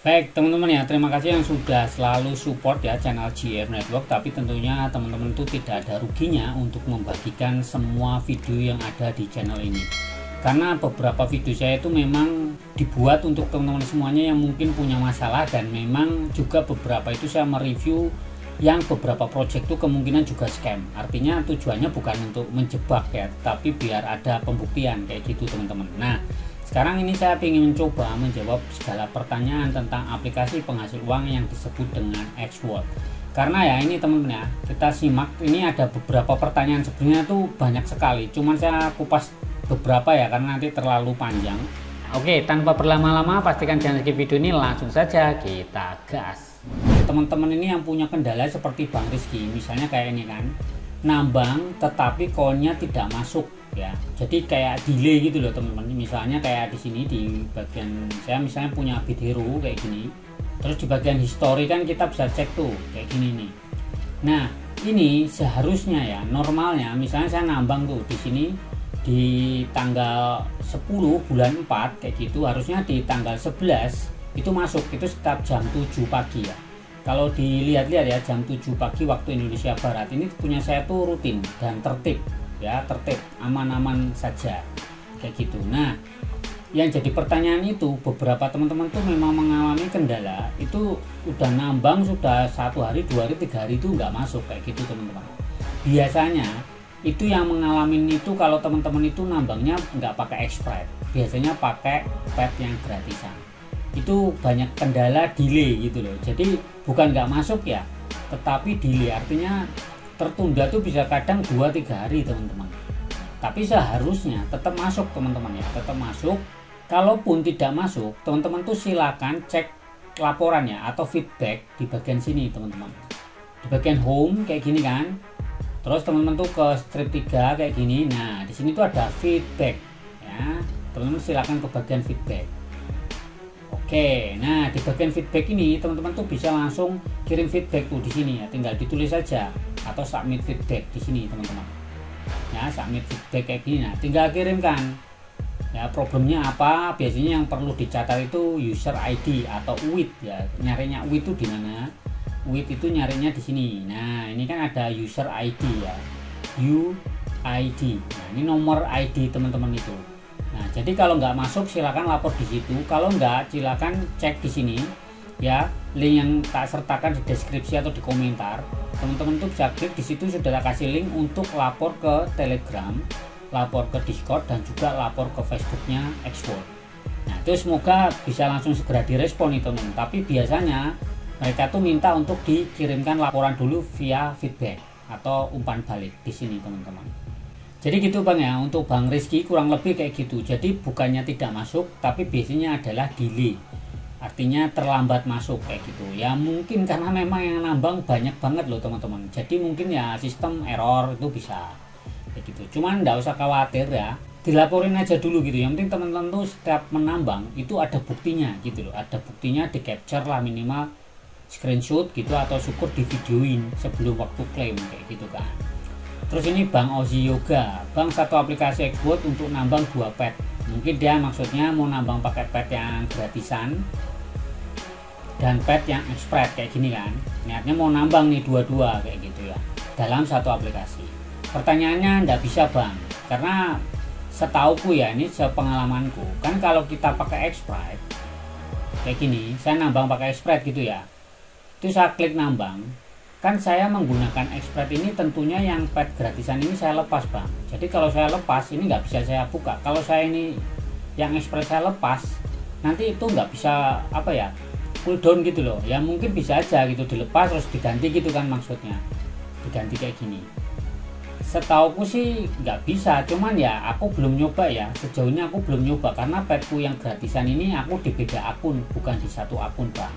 Baik teman-teman ya, terima kasih yang sudah selalu support ya channel GF Network. Tapi tentunya teman-teman itu tidak ada ruginya untuk membagikan semua video yang ada di channel ini, karena beberapa video saya itu memang dibuat untuk teman-teman semuanya yang mungkin punya masalah. Dan memang juga beberapa itu saya mereview yang beberapa project itu kemungkinan juga scam. Artinya tujuannya bukan untuk menjebak ya, tapi biar ada pembuktian kayak gitu teman-teman. Nah, sekarang ini saya ingin mencoba menjawab segala pertanyaan tentang aplikasi penghasil uang yang disebut dengan Xworld. Karena ya ini teman-teman ya, kita simak, ini ada beberapa pertanyaan, sebenarnya tuh banyak sekali, cuman saya kupas beberapa ya karena nanti terlalu panjang. Oke, tanpa berlama-lama pastikan jangan skip video ini, langsung saja kita gas. Teman-teman ini yang punya kendala seperti Bang Rizky, misalnya kayak ini kan, nambang tetapi koinnya tidak masuk ya, jadi kayak delay gitu loh teman-teman. Misalnya kayak di sini di bagian saya misalnya punya bit hero kayak gini, terus di bagian history kan kita bisa cek tuh kayak gini nih. Nah ini seharusnya ya normalnya misalnya saya nambang tuh di sini di tanggal 10 bulan 4 kayak gitu, harusnya di tanggal 11 itu masuk, itu setiap jam 7 pagi ya. Kalau dilihat-lihat ya, jam 7 pagi waktu Indonesia Barat ini punya saya tuh rutin dan tertib ya, tertib, aman-aman saja kayak gitu. Nah yang jadi pertanyaan itu, beberapa teman-teman tuh memang mengalami kendala itu, udah nambang sudah 1 hari 2 hari 3 hari itu nggak masuk kayak gitu teman-teman. Biasanya itu yang mengalami itu kalau teman-teman itu nambangnya nggak pakai Express, biasanya pakai pet yang gratisan. Itu banyak kendala delay gitu loh. Jadi bukan nggak masuk ya, tetapi delay, artinya tertunda tuh bisa kadang 2-3 hari teman-teman. Tapi seharusnya tetap masuk teman-teman ya, tetap masuk. Kalaupun tidak masuk, teman-teman tuh silakan cek laporannya atau feedback di bagian sini teman-teman. Di bagian home kayak gini kan. Terus teman-teman tuh ke strip 3 kayak gini. Nah, di sini tuh ada feedback ya. Teman-teman silakan ke bagian feedback. Oke, nah di bagian feedback ini teman-teman tuh bisa langsung kirim feedback tuh di sini ya, tinggal ditulis saja atau submit feedback di sini teman-teman. Ya, submit feedback kayak gini, nah tinggal kirimkan. Ya, problemnya apa? Biasanya yang perlu dicatat itu user ID atau UID ya. Nyarinya UID itu di mana? UID itu nyarinya di sini. Nah, ini kan ada user ID ya. UID. Nah, ini nomor ID teman-teman itu. Nah, jadi kalau nggak masuk silakan lapor di situ. Kalau nggak, silakan cek di sini ya, link yang tak sertakan di deskripsi atau di komentar. Teman-teman tuh bisa klik di situ, sudah kasih link untuk lapor ke Telegram, lapor ke Discord, dan juga lapor ke Facebooknya Xworld. Nah, itu semoga bisa langsung segera direspon nih teman-teman. Tapi biasanya mereka tuh minta untuk dikirimkan laporan dulu via feedback atau umpan balik di sini teman-teman. Jadi gitu Bang ya, untuk Bang Rizky kurang lebih kayak gitu. Jadi bukannya tidak masuk, tapi biasanya adalah delay, artinya terlambat masuk kayak gitu ya. Mungkin karena memang yang nambang banyak banget loh teman-teman, jadi mungkin ya sistem error itu bisa kayak gitu. Cuman nggak usah khawatir ya, dilaporin aja dulu gitu. Yang penting teman-teman tuh setiap menambang itu ada buktinya gitu loh, ada buktinya, di capture lah minimal screenshot gitu, atau syukur di videoin sebelum waktu klaim kayak gitu kan. Terus ini Bang Ozi Yoga, Bang, satu aplikasi Xworld untuk nambang 2 pet. Mungkin dia maksudnya mau nambang pakai pet yang gratisan dan pet yang express kayak gini kan. Niatnya mau nambang nih dua-dua kayak gitu ya, dalam satu aplikasi. Pertanyaannya nggak bisa Bang, karena setauku ya, ini sepengalamanku kan, kalau kita pakai express kayak gini, saya nambang pakai express gitu ya, itu saya klik nambang kan, saya menggunakan Express ini tentunya yang pet gratisan ini saya lepas Bang. Jadi kalau saya lepas ini nggak bisa saya buka. Kalau saya ini yang Express saya lepas, nanti itu nggak bisa apa ya, cooldown gitu loh ya. Mungkin bisa aja gitu dilepas terus diganti gitu kan, maksudnya diganti kayak gini. Setauku sih nggak bisa, cuman ya aku belum nyoba ya, sejauh ini aku belum nyoba karena petku yang gratisan ini aku di beda akun, bukan di satu akun Bang,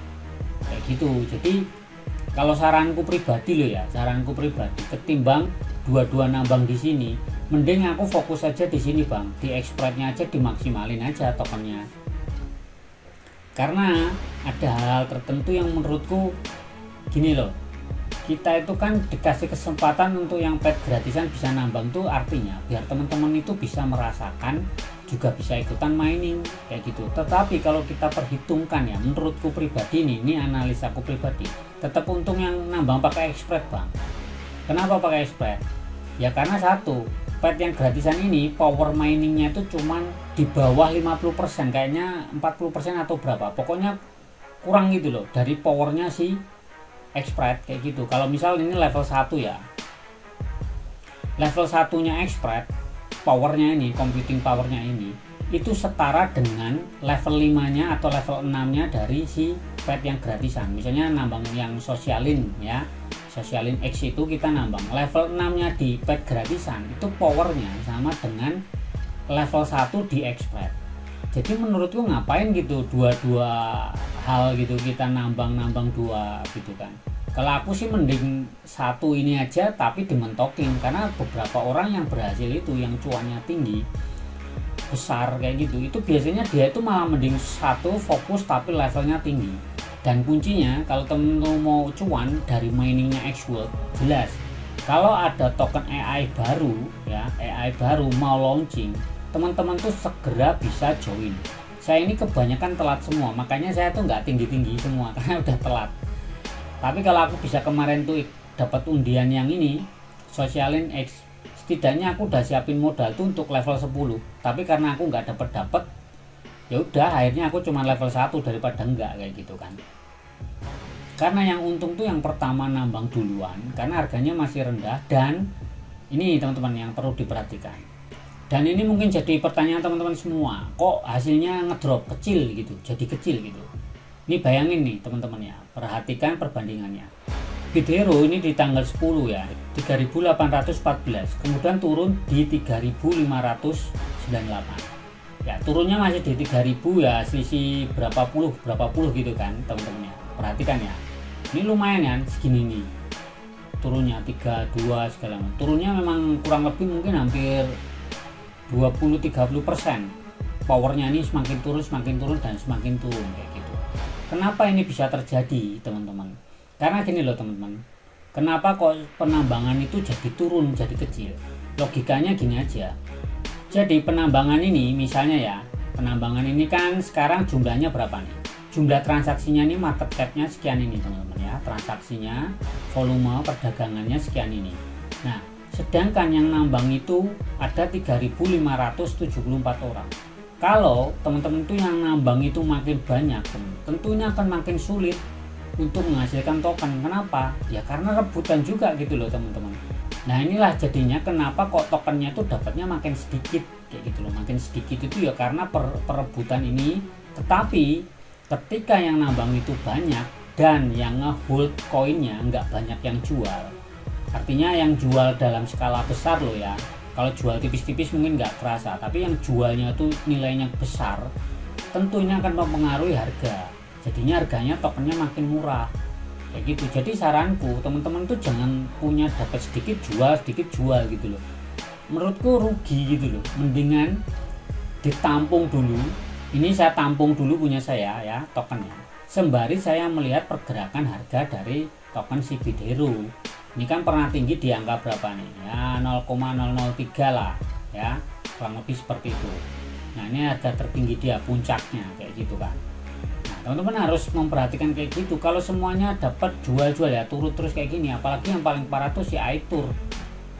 kayak gitu. Jadi kalau saranku pribadi loh ya, saranku pribadi, ketimbang dua-dua nambang di sini, mending aku fokus aja di sini Bang, di Expressnya aja dimaksimalin aja tokennya. Karena ada hal tertentu yang menurutku gini loh, kita itu kan dikasih kesempatan untuk yang pet gratisan bisa nambang tuh, artinya biar teman-teman itu bisa merasakan juga bisa ikutan mining kayak gitu. Tetapi kalau kita perhitungkan ya, menurutku pribadi ini analisaku pribadi, tetap untung yang nambang pakai Express Bang. Kenapa pakai Express? Ya karena satu, pet yang gratisan ini power miningnya itu cuman di bawah 50%, kayaknya 40% atau berapa, pokoknya kurang gitu loh dari powernya si Express kayak gitu. Kalau misal ini level 1 ya, level 1 nya Express powernya ini, computing powernya ini itu setara dengan level 5 nya atau level 6 nya dari si pet yang gratisan. Misalnya nambang yang sosialin ya, sosialin X itu kita nambang level 6 nya di pet gratisan, itu powernya sama dengan level 1 di Express. Jadi menurutku ngapain gitu dua hal gitu, kita nambang dua gitu kan. Kalau aku sih mending satu ini aja tapi dimentokin, karena beberapa orang yang berhasil itu yang cuannya tinggi besar kayak gitu, itu biasanya dia itu malah mending satu fokus tapi levelnya tinggi. Dan kuncinya kalau temen-temen mau cuan dari miningnya X-World, jelas kalau ada token AI baru ya, AI baru mau launching, teman-teman tuh segera bisa join. Saya ini kebanyakan telat semua, makanya saya tuh nggak tinggi-tinggi semua karena udah telat. Tapi kalau aku bisa kemarin tuh dapat undian yang ini sosialin X, setidaknya aku udah siapin modal tuh untuk level 10. Tapi karena aku nggak dapet, ya udah akhirnya aku cuma level 1 daripada enggak kayak gitu kan. Karena yang untung tuh yang pertama nambang duluan karena harganya masih rendah. Dan ini teman-teman yang perlu diperhatikan, dan ini mungkin jadi pertanyaan teman-teman semua, kok hasilnya ngedrop kecil gitu, jadi kecil gitu. Ini bayangin nih teman-teman ya, perhatikan perbandingannya. Bithero ini di tanggal 10 ya 3.814, kemudian turun di 3.598 ya, turunnya masih di 3.000 ya, selisih berapa puluh gitu kan teman-teman ya. Perhatikan ya, ini lumayan kan segini nih turunnya, 32 segala macam, turunnya memang kurang lebih mungkin hampir 20-30%. Powernya ini semakin turun dan semakin turun kayak gitu. Kenapa ini bisa terjadi teman-teman? Karena gini loh teman-teman, kenapa kok penambangan itu jadi turun, jadi kecil? Logikanya gini aja. Jadi penambangan ini misalnya ya, penambangan ini kan sekarang jumlahnya berapa nih? Jumlah transaksinya ini, market cap-nya sekian ini teman-teman ya, transaksinya, volume perdagangannya sekian ini. Nah, sedangkan yang nambang itu ada 3.574 orang. Kalau teman-teman itu yang nambang itu makin banyak, tentunya akan makin sulit untuk menghasilkan token. Kenapa? Ya karena rebutan juga gitu loh teman-teman. Nah inilah jadinya kenapa kok tokennya tuh dapatnya makin sedikit kayak gitu loh. Makin sedikit itu ya karena perebutan ini. Tetapi ketika yang nambang itu banyak dan yang ngehold koinnya nggak banyak yang jual, artinya yang jual dalam skala besar loh ya. Kalau jual tipis-tipis mungkin nggak kerasa, tapi yang jualnya tuh nilainya besar, tentunya akan mempengaruhi harga. Jadinya harganya tokennya makin murah kayak gitu. Jadi saranku teman-teman tuh jangan punya dapat sedikit jual gitu loh. Menurutku rugi gitu loh. Mendingan ditampung dulu. Ini saya tampung dulu punya saya ya tokennya, sembari saya melihat pergerakan harga dari token si Bithero. Ini kan pernah tinggi di angka berapa nih ya, 0,003 lah ya, kurang lebih seperti itu. Nah ini harga tertinggi dia, puncaknya kayak gitu kan. Nah teman-teman harus memperhatikan kayak gitu. Kalau semuanya dapat jual ya turun terus kayak gini, apalagi yang paling parah tuh si iTour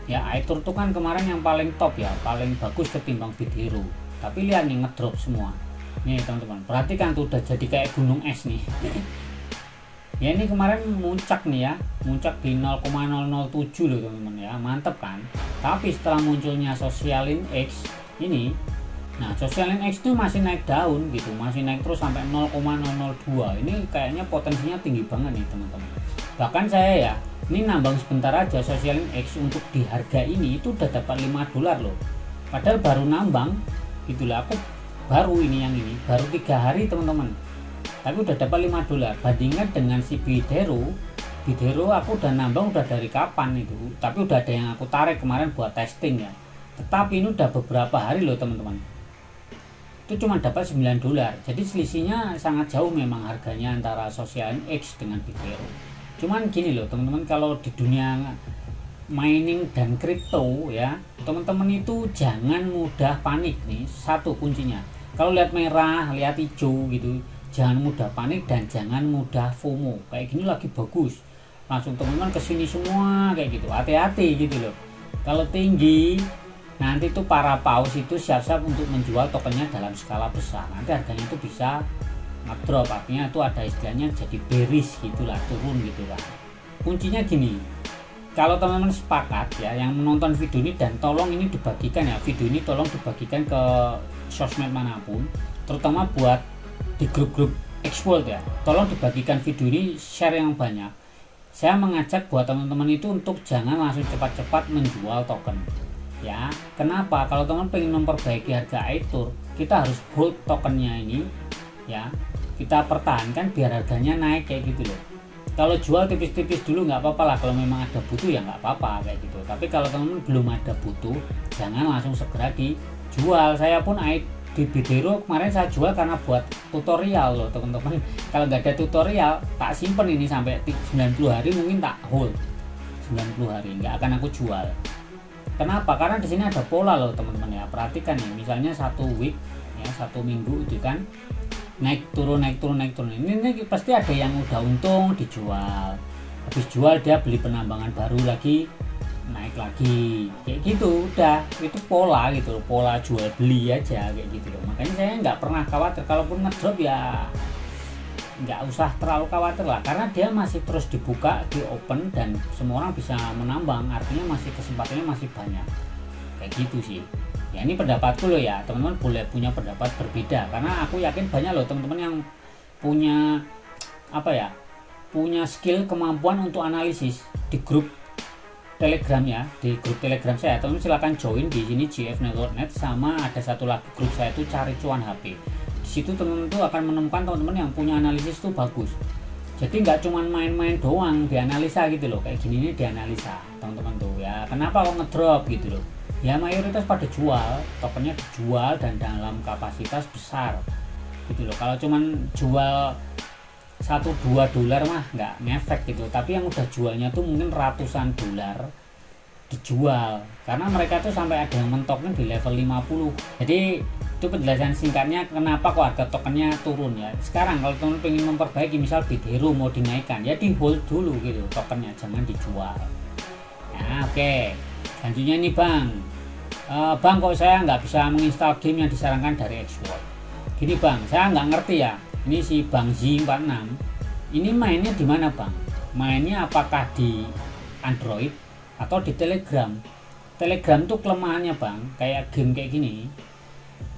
ya. iTour tuh kan kemarin yang paling top ya, paling bagus ketimbang Bithero, tapi lihat nih ngedrop semua nih teman-teman. Perhatikan tuh udah jadi kayak gunung es nih. Ya ini kemarin muncak nih ya, muncak di 0,007 loh teman-teman ya, mantep kan. Tapi setelah munculnya sosialin X ini, nah sosialin X itu masih naik daun gitu, masih naik terus sampai 0,002. Ini kayaknya potensinya tinggi banget nih teman-teman. Bahkan saya ya, ini nambang sebentar aja sosialin X untuk di harga ini itu udah dapat $5 loh. Padahal baru nambang gitulah, aku baru ini yang ini baru 3 hari teman-teman, tapi udah dapat $5. Bandingkan dengan si Bithero aku udah nambang udah dari kapan itu, tapi udah ada yang aku tarik kemarin buat testing ya. Tetapi ini udah beberapa hari loh teman-teman, itu cuma dapat $9. Jadi selisihnya sangat jauh memang harganya antara sosialin X dengan Bithero. Cuman gini loh teman-teman, kalau di dunia mining dan kripto ya, teman-teman itu jangan mudah panik nih, satu kuncinya. Kalau lihat merah, lihat hijau gitu, jangan mudah panik dan jangan mudah FOMO. Kayak gini lagi bagus, langsung teman-teman kesini semua kayak gitu, hati-hati gitu loh. Kalau tinggi, nanti tuh para paus itu siap-siap untuk menjual tokennya dalam skala besar. Nanti harganya itu bisa ngedrop, artinya itu ada istilahnya jadi bearish gitulah, turun gitu kan. Kuncinya gini, kalau teman-teman sepakat ya yang menonton video ini, dan tolong ini dibagikan ya, video ini tolong dibagikan ke sosmed manapun, terutama buat di grup-grup X-World ya, tolong dibagikan video ini, share yang banyak. Saya mengajak buat teman-teman itu untuk jangan langsung cepat-cepat menjual token ya. Kenapa? Kalau teman-teman pengen memperbaiki harga iTour, kita harus hold tokennya ini ya, kita pertahankan biar harganya naik kayak gitu loh. Kalau jual tipis-tipis dulu nggak apa-apa lah, kalau memang ada butuh ya nggak apa-apa kayak gitu. Tapi kalau teman-teman belum ada butuh, jangan langsung segera dijual. Saya pun di Bidero kemarin saya jual karena buat tutorial loh teman-teman. Kalau nggak ada tutorial, tak simpen ini sampai 90 hari, mungkin tak hold 90 hari, nggak akan aku jual. Kenapa? Karena di sini ada pola loh teman-teman ya. Perhatikan ya, misalnya 1 week ya, 1 minggu itu kan naik turun naik turun naik turun. Ini pasti ada yang udah untung dijual, habis jual dia beli penambangan baru lagi, naik lagi kayak gitu. Udah itu pola gitu loh, pola jual beli aja kayak gitu loh. Makanya saya nggak pernah khawatir, kalaupun ngedrop ya nggak usah terlalu khawatir lah, karena dia masih terus dibuka di open dan semua orang bisa menambang, artinya masih kesempatannya masih banyak kayak gitu sih ya. Ini pendapatku loh ya, teman-teman boleh punya pendapat berbeda, karena aku yakin banyak loh teman-teman yang punya apa ya, punya skill kemampuan untuk analisis. Di grup Telegram ya, di grup Telegram saya, teman-teman silahkan join di sini gfnetwork.net, sama ada satu lagi grup saya itu cari cuan HP. Di situ teman-teman tuh akan menemukan teman-teman yang punya analisis tuh bagus. Jadi nggak cuman main-main doang dianalisa gitu loh, kayak gini nih dianalisa teman-teman tuh ya. Kenapa kok ngedrop gitu loh? Ya mayoritas pada jual, tokennya dijual dan dalam kapasitas besar gitu loh. Kalau cuman jual 1-2 dolar mah nggak ngefek gitu, tapi yang udah jualnya tuh mungkin ratusan dolar dijual, karena mereka tuh sampai ada yang mentoknya di level 50. Jadi itu penjelasan singkatnya kenapa kok harga tokennya turun ya. Sekarang kalau teman pengen memperbaiki, misal Bidero mau dinaikkan ya di hold dulu gitu tokennya, jangan dijual. Nah oke. Selanjutnya nih Bang, Bang kok saya nggak bisa menginstal game yang disarankan dari X-World. Gini Bang, saya nggak ngerti ya. Ini si Bang Z46, ini mainnya di mana Bang? Mainnya apakah di Android atau di Telegram? Telegram tuh kelemahannya Bang, kayak game kayak gini,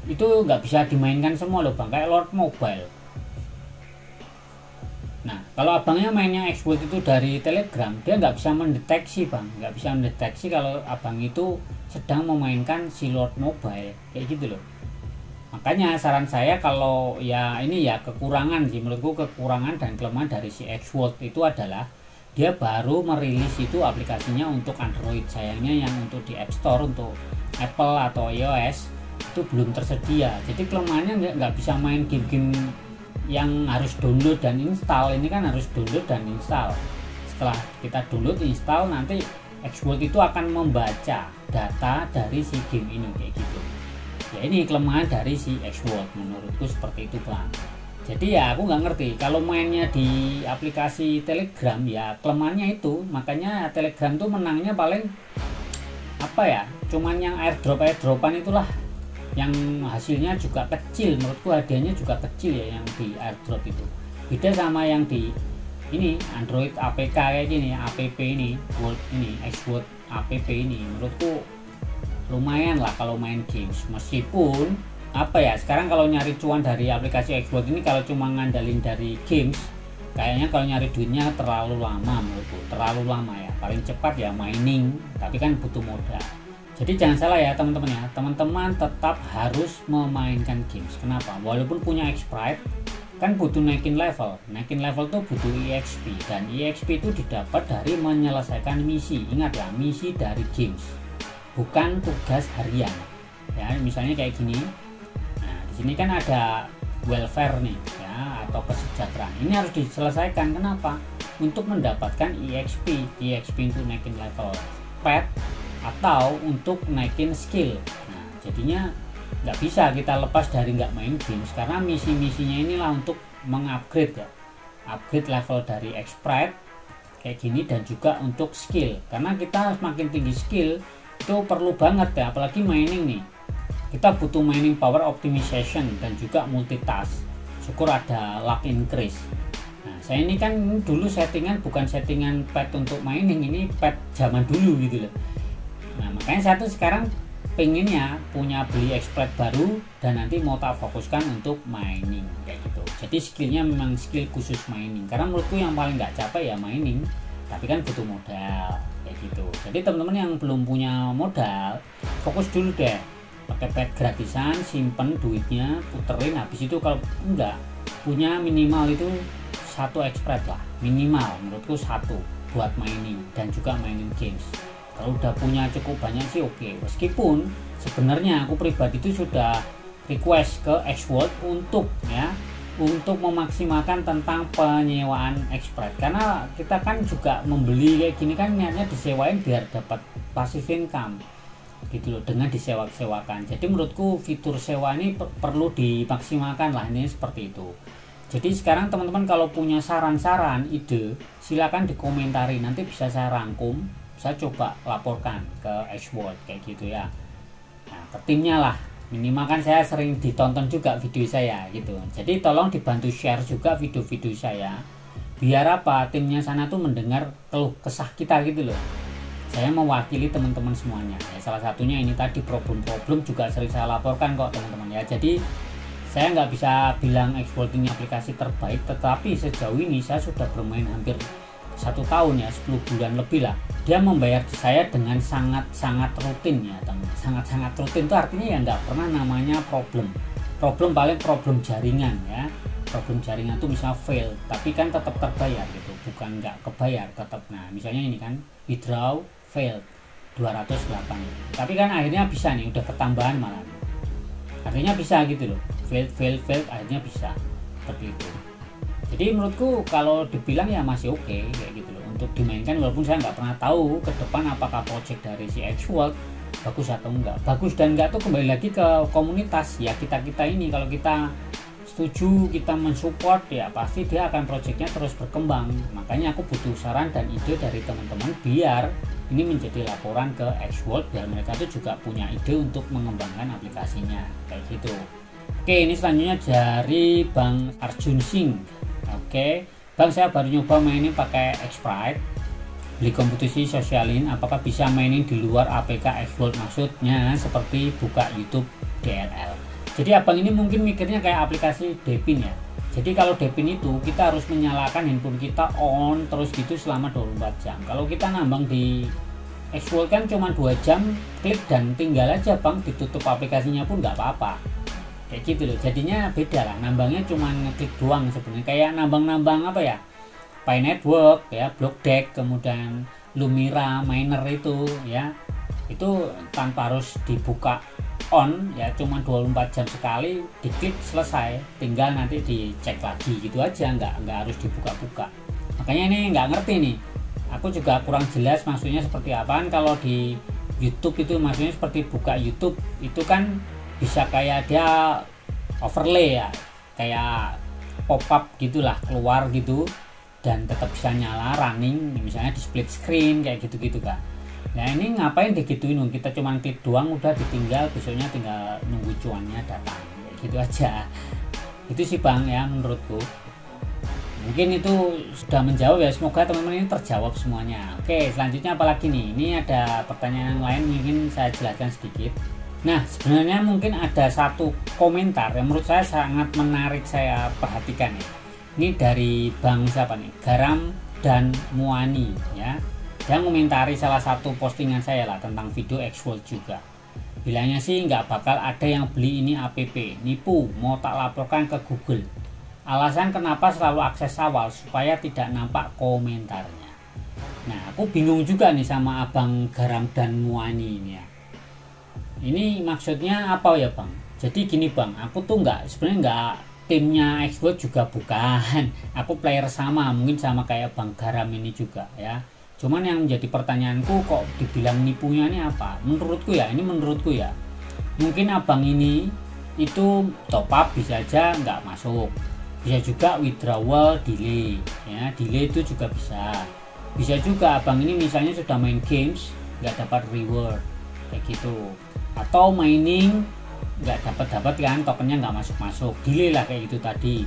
itu nggak bisa dimainkan semua loh Bang, kayak Lord Mobile. Nah kalau abangnya mainnya X-World itu dari Telegram, dia nggak bisa mendeteksi Bang, nggak bisa mendeteksi kalau abang itu sedang memainkan si Lord Mobile kayak gitu loh. Makanya saran saya, kalau ya ini ya kekurangan sih menurutku, kekurangan dan kelemahan dari si X-World itu adalah dia baru merilis itu aplikasinya untuk Android. Sayangnya yang untuk di App Store untuk Apple atau iOS itu belum tersedia. Jadi kelemahannya nggak bisa main game-game yang harus download dan install. Ini kan harus download dan install. Setelah kita download install, nanti X-World itu akan membaca data dari si game ini kayak gitu. Ya ini kelemahan dari si X-World menurutku seperti itu Bang. Jadi ya aku nggak ngerti kalau mainnya di aplikasi Telegram, ya kelemahannya itu. Makanya Telegram tuh menangnya paling apa ya, cuman yang airdropan itulah yang hasilnya juga kecil. Menurutku hadiahnya juga kecil ya yang di airdrop itu. Beda sama yang di ini Android APK kayak gini, app ini World ini X-World app ini, menurutku lumayan lah kalau main games. Meskipun apa ya, sekarang kalau nyari cuan dari aplikasi X-World ini, kalau cuma ngandalin dari games, kayaknya kalau nyari duitnya terlalu lama menurutku, terlalu lama ya. Paling cepat ya mining, tapi kan butuh modal. Jadi jangan salah ya teman-teman ya, teman-teman tetap harus memainkan games. Kenapa? Walaupun punya X-Sprite kan butuh naikin level. Naikin level tuh butuh EXP, dan EXP itu didapat dari menyelesaikan misi. Ingat ya, misi dari games, bukan tugas harian. Ya, misalnya kayak gini. Nah, di sini kan ada welfare nih ya, atau kesejahteraan. Ini harus diselesaikan. Kenapa? Untuk mendapatkan EXP. EXP itu naikin level. pet atau untuk naikin skill. Nah jadinya nggak bisa kita lepas dari nggak main games, karena misi-misinya inilah untuk mengupgrade ya, upgrade level dari expert kayak gini, dan juga untuk skill, karena kita semakin tinggi skill itu perlu banget ya, apalagi mining nih, kita butuh mining power optimization dan juga multitask. Syukur ada luck increase. Nah saya ini kan dulu settingan bukan settingan pet untuk mining, ini pet zaman dulu gitu loh. Nah makanya saya tuh sekarang pengennya punya beli expert baru dan nanti mau tak fokuskan untuk mining kayak gitu. Jadi skillnya memang skill khusus mining, karena menurutku yang paling nggak capek ya mining, tapi kan butuh modal kayak gitu. Jadi teman-teman yang belum punya modal, fokus dulu deh pakai pet gratisan, simpen duitnya, puterin, habis itu kalau enggak punya minimal itu satu expert lah, minimal menurutku satu buat mining dan juga mining games. Kalau udah punya cukup banyak sih oke. Meskipun sebenarnya aku pribadi itu sudah request ke Xworld untuk memaksimalkan tentang penyewaan expert, karena kita kan juga membeli kayak gini kan niatnya disewain biar dapat passive income gitu loh, dengan disewakan. Jadi menurutku fitur sewa ini perlu dimaksimalkan lah, ini seperti itu. Jadi sekarang teman-teman kalau punya saran-saran, ide, silakan dikomentari, nanti bisa saya rangkum, saya coba laporkan ke Xworld kayak gitu ya. Nah ke timnya lah, minimal kan saya sering ditonton juga video saya gitu, jadi tolong dibantu share juga video-video saya, biar apa, timnya sana tuh mendengar keluh kesah kita gitu loh. Saya mewakili teman-teman semuanya ya, salah satunya ini tadi problem-problem juga sering saya laporkan kok teman-teman ya. Jadi saya nggak bisa bilang Xworld ini aplikasi terbaik, tetapi sejauh ini saya sudah bermain hampir 1 tahun ya, 10 bulan lebih lah. Dia membayar saya dengan sangat-sangat rutin ya teman. Sangat-sangat rutin itu artinya ya nggak pernah namanya problem paling problem jaringan ya. Problem jaringan itu misalnya fail, tapi kan tetap terbayar gitu, bukan nggak kebayar, tetap. Nah misalnya ini kan withdraw failed 208, tapi kan akhirnya bisa nih, udah ketambahan malah, akhirnya bisa gitu loh, failed akhirnya bisa seperti itu. Jadi menurutku kalau dibilang ya masih oke kayak gitu loh untuk dimainkan, walaupun saya nggak pernah tahu ke depan apakah project dari si Xworld bagus atau enggak. Bagus dan enggak tuh kembali lagi ke komunitas ya, kita ini kalau kita setuju, kita mensupport ya pasti dia akan projectnya terus berkembang. Makanya aku butuh saran dan ide dari teman-teman biar ini menjadi laporan ke Xworld, biar mereka tuh juga punya ide untuk mengembangkan aplikasinya kayak gitu. Oke, ini selanjutnya dari Bang Arjun Singh. Oke, Bang, saya baru nyoba mainin pakai Xprite, beli kompetisi sosialin, apakah bisa mainin di luar APK Xworld? Maksudnya seperti buka YouTube DLL. Jadi abang ini mungkin mikirnya kayak aplikasi Depin ya. Jadi kalau Depin itu kita harus menyalakan handphone kita on terus gitu selama 24 jam. Kalau kita nambang di Xworld kan cuma 2 jam, klik dan tinggal aja bang, ditutup aplikasinya pun nggak apa-apa. Kayak gitu loh, jadinya beda lah, nambangnya cuma ngeklik doang sebenarnya, kayak nambang-nambang apa ya, Pi Network ya, Blockdeck, kemudian Lumira, Miner itu ya, itu tanpa harus dibuka on ya, cuma 24 jam sekali diklik selesai, tinggal nanti dicek lagi gitu aja, nggak harus dibuka-buka. Makanya ini nggak ngerti nih, aku juga kurang jelas maksudnya seperti apaan. Kalau di YouTube itu maksudnya seperti buka YouTube itu kan bisa kayak dia overlay ya, kayak pop up gitulah, keluar gitu dan tetap bisa nyala running, misalnya di split screen kayak gitu-gitu kan. Nah ini ngapain digituin, kita cuma klik doang udah ditinggal, besoknya tinggal nunggu cuannya datang kayak gitu aja. Itu sih bang ya menurutku. Mungkin itu sudah menjawab ya, semoga teman-teman ini terjawab semuanya. Oke, selanjutnya apalagi nih, ini ada pertanyaan lain mungkin saya jelaskan sedikit. Nah sebenarnya mungkin ada satu komentar yang menurut saya sangat menarik saya perhatikan ya. Ini dari Bang siapa nih, Garam dan Muani ya. Dia komentari salah satu postingan saya lah tentang video Xworld juga. Bilangnya sih nggak bakal ada yang beli ini app, nipu, mau tak laporkan ke Google. Alasan kenapa selalu akses awal supaya tidak nampak komentarnya. Nah aku bingung juga nih sama Abang Garam dan Muani ini ya. Ini maksudnya apa ya bang? Jadi gini bang, aku tuh sebenarnya nggak timnya Xworld juga bukan. Aku player sama, mungkin sama kayak Bang Garam ini juga ya. Cuman yang menjadi pertanyaanku, kok dibilang nipunya ini apa? Menurutku ya, mungkin abang ini itu top up bisa aja nggak masuk, bisa juga withdrawal delay ya, delay itu juga bisa juga abang ini misalnya sudah main games nggak dapat reward kayak gitu, atau mining nggak dapat kan, tokennya nggak masuk delay lah kayak gitu tadi.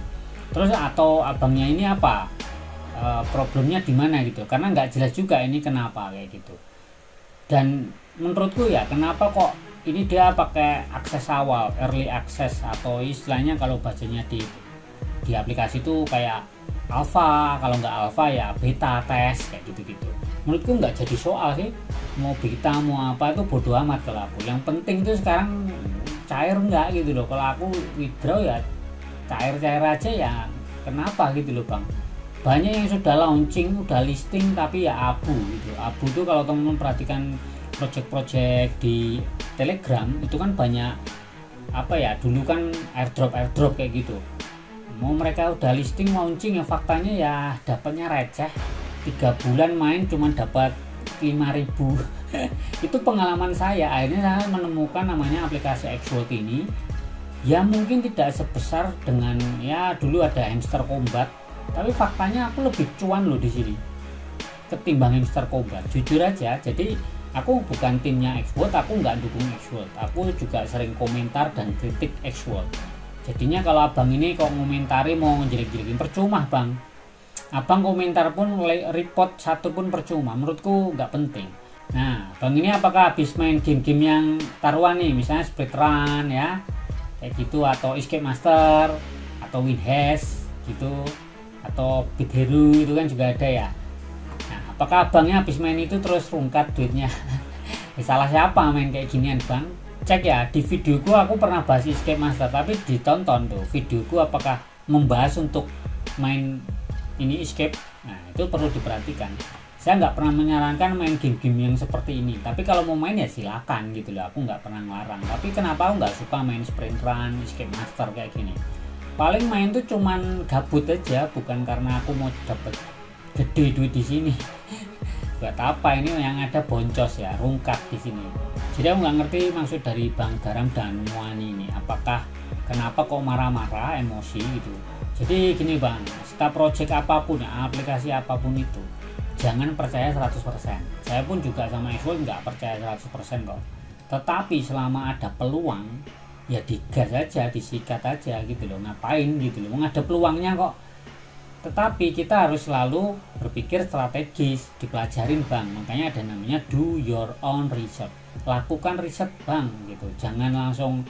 Terus atau abangnya ini apa, problemnya di mana gitu, karena nggak jelas juga ini kenapa kayak gitu. Dan menurutku ya, kenapa kok ini dia pakai akses awal, early access, atau istilahnya kalau bacanya di aplikasi itu kayak alpha, kalau nggak alpha ya beta test kayak gitu-gitu. Menurutku nggak jadi soal sih, mau beta mau apa itu bodo amat kalau aku. Yang penting itu sekarang cair nggak gitu loh. Kalau aku withdraw ya cair-cair aja ya, kenapa gitu loh bang. Banyak yang sudah launching, udah listing tapi ya abu gitu. Abu tuh kalau teman-teman perhatikan project-project di Telegram itu kan banyak apa ya, dulu kan airdrop kayak gitu. Mau mereka udah listing launching ya, faktanya ya dapatnya receh. 3 bulan main cuma dapat 5.000. Itu pengalaman saya. Akhirnya saya menemukan namanya aplikasi Xworld ini. Ya mungkin tidak sebesar dengan ya dulu ada Hamster Combat, tapi faktanya aku lebih cuan loh di sini ketimbang Hamster Combat, jujur aja. Jadi aku bukan timnya Xworld, aku nggak dukung Xworld, aku juga sering komentar dan kritik Xworld. Jadinya kalau abang ini kok ngomentari mau ngejelek-jelekin, percuma bang. Abang komentar pun report satu pun percuma, menurutku nggak penting. Nah bang ini apakah habis main game-game yang taruhan nih, misalnya Split Run ya kayak gitu, atau Escape Master, atau Win Hash gitu, atau Beat Hero itu kan juga ada ya. Nah, apakah abangnya habis main itu terus rungkat duitnya? Salah siapa main kayak ginian bang? Cek ya di videoku, aku pernah bahas Escape Master, tapi ditonton tuh videoku apakah membahas untuk main ini Escape. Nah itu perlu diperhatikan. Saya nggak pernah menyarankan main game-game yang seperti ini, tapi kalau mau main ya silakan gitu loh, aku nggak pernah ngelarang. Tapi kenapa aku nggak suka main Sprint Run, Escape Master kayak gini? Paling main tuh cuman gabut aja, bukan karena aku mau dapet gede duit di sini. Buat apa ini, yang ada boncos ya, rungkat di sini. Jadi aku nggak ngerti maksud dari Bang Garam dan Muani ini, apakah kenapa kok marah-marah, emosi gitu. Jadi gini bang, setiap project apapun ya, aplikasi apapun itu, jangan percaya 100%. Saya pun juga sama Xworld nggak percaya 100% kok. Tetapi selama ada peluang, ya digas aja, disikat aja gitu loh. Ngapain gitu loh, ada peluangnya kok. Tetapi kita harus selalu berpikir strategis, dipelajarin bang. Makanya ada namanya do your own research. Lakukan riset bang gitu. Jangan langsung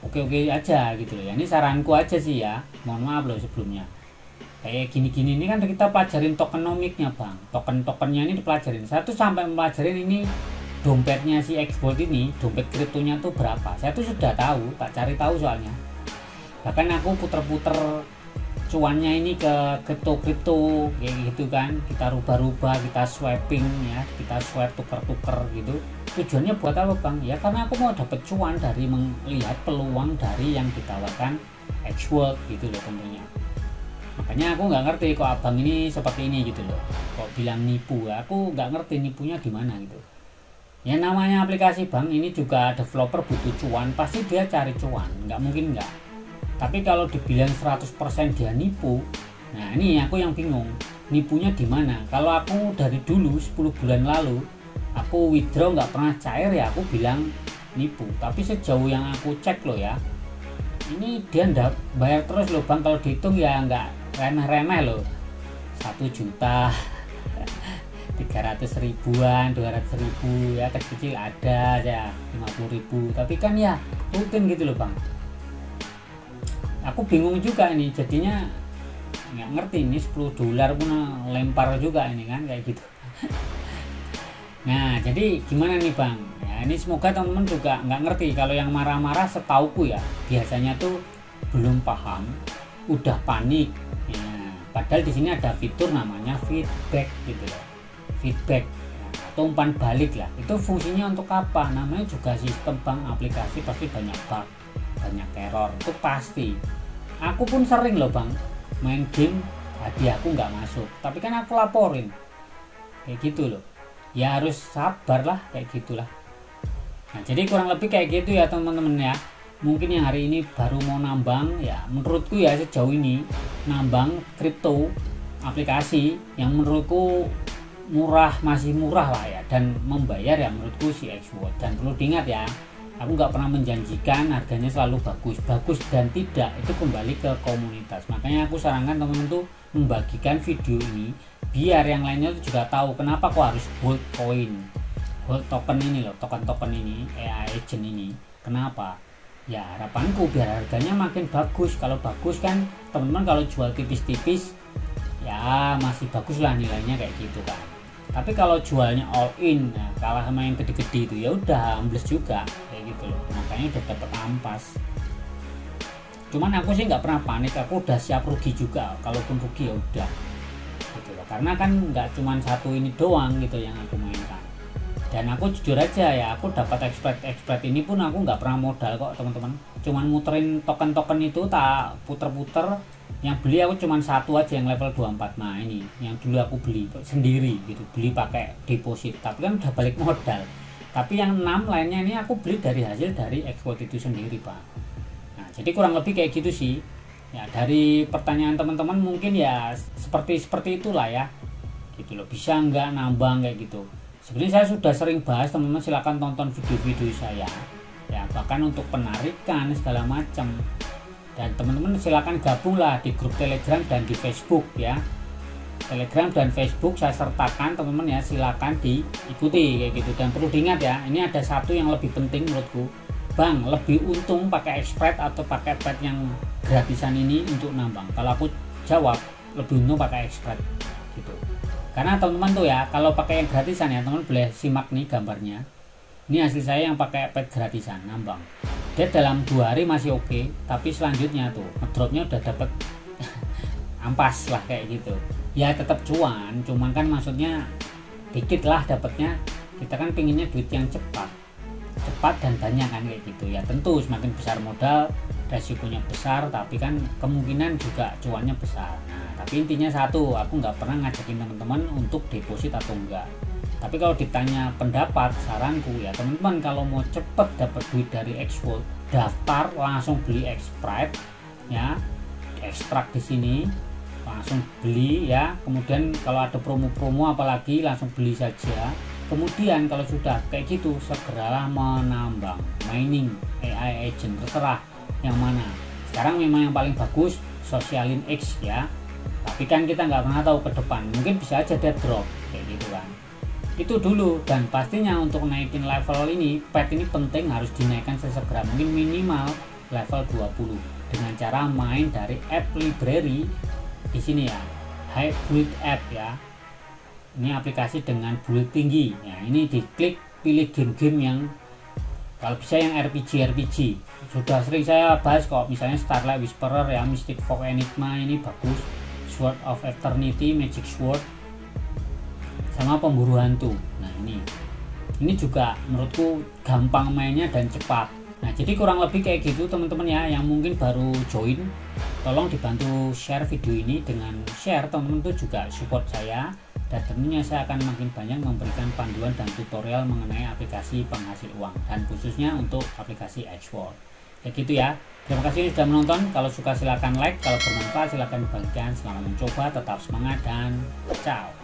oke-oke aja gitu loh. Ya, ini saranku aja sih ya. Mohon maaf loh sebelumnya. Kayak gini-gini ini kan kita pelajarin tokenomiknya bang. Token-tokennya ini dipelajarin. Saya tuh sampai mempelajarin ini dompetnya si Xworld ini, dompet kriptonya tuh berapa. Saya tuh sudah tahu, tak cari tahu soalnya. Bahkan aku puter-puter cuannya ini ke kripto kayak gitu kan, kita rubah-rubah, kita swiping ya, kita swipe tuker-tuker gitu. Tujuannya buat apa bang? Ya karena aku mau dapat cuan dari melihat peluang dari yang ditawarkan Xworld gitu loh tentunya. Makanya aku nggak ngerti kok abang ini seperti ini gitu loh, kok bilang nipu. Aku nggak ngerti nipunya di mana gitu. Ya namanya aplikasi bang, ini juga developer butuh cuan, pasti dia cari cuan, nggak mungkin nggak. Tapi kalau dibilang 100% dia nipu, nah ini aku yang bingung, nipunya di mana? Kalau aku dari dulu 10 bulan lalu aku withdraw nggak pernah cair ya, aku bilang nipu. Tapi sejauh yang aku cek loh ya, ini dia ndak bayar terus loh bang. Kalau dihitung ya nggak remeh-remeh loh, 1 juta 300 ribuan, 200 ribu ya, kecil ada ya 50 ribu. Tapi kan ya rutin gitu loh bang. Aku bingung juga ini, jadinya nggak ngerti ini 10 dolar pun lempar juga ini kan kayak gitu. Nah jadi gimana nih bang ya, ini semoga teman-teman juga nggak ngerti. Kalau yang marah-marah setauku ya biasanya tuh belum paham, udah panik ya. Padahal di sini ada fitur namanya feedback gitu loh, feedback ya, atau umpan balik lah. Itu fungsinya untuk apa? Namanya juga sistem bang, aplikasi pasti banyak bug, banyak error, itu pasti. Aku pun sering loh bang main game hadiahku nggak masuk, tapi kan aku laporin. kayak gitu loh. Ya harus sabar lah, kayak gitulah. Nah, jadi kurang lebih kayak gitu ya teman-teman ya. Mungkin yang hari ini baru mau nambang ya, menurutku ya sejauh ini nambang kripto aplikasi yang menurutku murah, masih murah lah ya, dan membayar ya menurutku si XWord. Dan perlu diingat ya, aku nggak pernah menjanjikan harganya selalu bagus dan tidak, itu kembali ke komunitas. Makanya aku sarankan teman-teman tuh membagikan video ini biar yang lainnya tuh juga tahu kenapa kok harus hold coin, hold token ini loh, token ini AI agent ini. Kenapa? Ya harapanku biar harganya makin bagus. Kalau bagus kan teman-teman kalau jual tipis-tipis ya masih bagus lah nilainya kayak gitu kan. Tapi kalau jualnya all in, nah, kalah sama yang gede-gede itu ya udah ambles juga kayak gitu loh. Makanya udah dapat ampas. Cuman aku sih nggak pernah panik, aku udah siap rugi juga. Kalaupun rugi ya udah gitu loh. Karena kan nggak cuman satu ini doang gitu yang aku mainkan. Dan aku jujur aja ya, aku dapat expert ini pun aku nggak pernah modal kok teman-teman. Cuman muterin token-token itu tak puter-puter. Yang beli aku cuman satu aja yang level 24. Nah ini yang dulu aku beli sendiri gitu, beli pakai deposit, tapi kan udah balik modal. Tapi yang 6 lainnya ini aku beli dari hasil dari export itu sendiri Pak. Nah jadi kurang lebih kayak gitu sih ya. Dari pertanyaan teman-teman mungkin ya seperti itulah ya gitu loh, bisa nggak nambang kayak gitu. Sebenarnya saya sudah sering bahas, teman-teman silahkan tonton video-video saya ya, bahkan untuk penarikan segala macam. Dan teman-teman silahkan gabunglah di grup Telegram dan di Facebook ya. Telegram dan Facebook saya sertakan teman-teman ya, silahkan diikuti kayak gitu. Dan perlu diingat ya, ini ada satu yang lebih penting menurutku, Bang, lebih untung pakai Express atau pakai pet yang gratisan ini untuk nambang? Kalau aku jawab lebih untung pakai Express gitu. Karena teman-teman tuh ya, kalau pakai yang gratisan ya teman-teman boleh simak nih gambarnya. Ini hasil saya yang pakai pet gratisan nambang. Dia dalam 2 hari masih oke, tapi selanjutnya tuh ngedropnya udah dapet ampas lah kayak gitu. Ya tetap cuan, cuman kan maksudnya dikit lah dapatnya. Kita kan pinginnya duit yang cepat dan banyak kan kayak gitu ya. Tentu semakin besar modal resikonya besar, tapi kan kemungkinan juga cuannya besar. Nah tapi intinya satu, aku nggak pernah ngajakin teman-teman untuk deposit atau enggak. Tapi kalau ditanya pendapat, saranku ya teman-teman kalau mau cepet dapat duit dari XWord, daftar langsung beli Express ya, ekstrak di sini langsung beli ya. Kemudian kalau ada promo-promo apalagi langsung beli saja. Kemudian kalau sudah kayak gitu segeralah menambang, mining AI agent, terserah yang mana. Sekarang memang yang paling bagus Socialin X ya. Tapi kan kita nggak pernah tahu ke depan, mungkin bisa aja dia drop kayak gitu kan. Itu dulu. Dan pastinya untuk naikin level ini, pet ini penting harus dinaikkan sesegera mungkin, minimal level 20 dengan cara main dari app library di sini ya, hybrid app ya. Ini aplikasi dengan build tinggi ya. Ini diklik, pilih game-game yang kalau bisa yang RPG. Sudah sering saya bahas kok, misalnya Starlight Whisperer ya, Mystic Folk Enigma ini bagus, Sword of Eternity, Magic Sword, sama pemburu hantu. Nah ini juga menurutku gampang mainnya dan cepat. Nah jadi kurang lebih kayak gitu teman-teman ya. Yang mungkin baru join, tolong dibantu share video ini. Dengan share teman-teman tuh juga support saya, dan tentunya saya akan makin banyak memberikan panduan dan tutorial mengenai aplikasi penghasil uang, dan khususnya untuk aplikasi XWord kayak gitu ya. Terima kasih sudah menonton. Kalau suka silahkan like, kalau bermanfaat silahkan bagikan. Selamat mencoba, tetap semangat, dan ciao.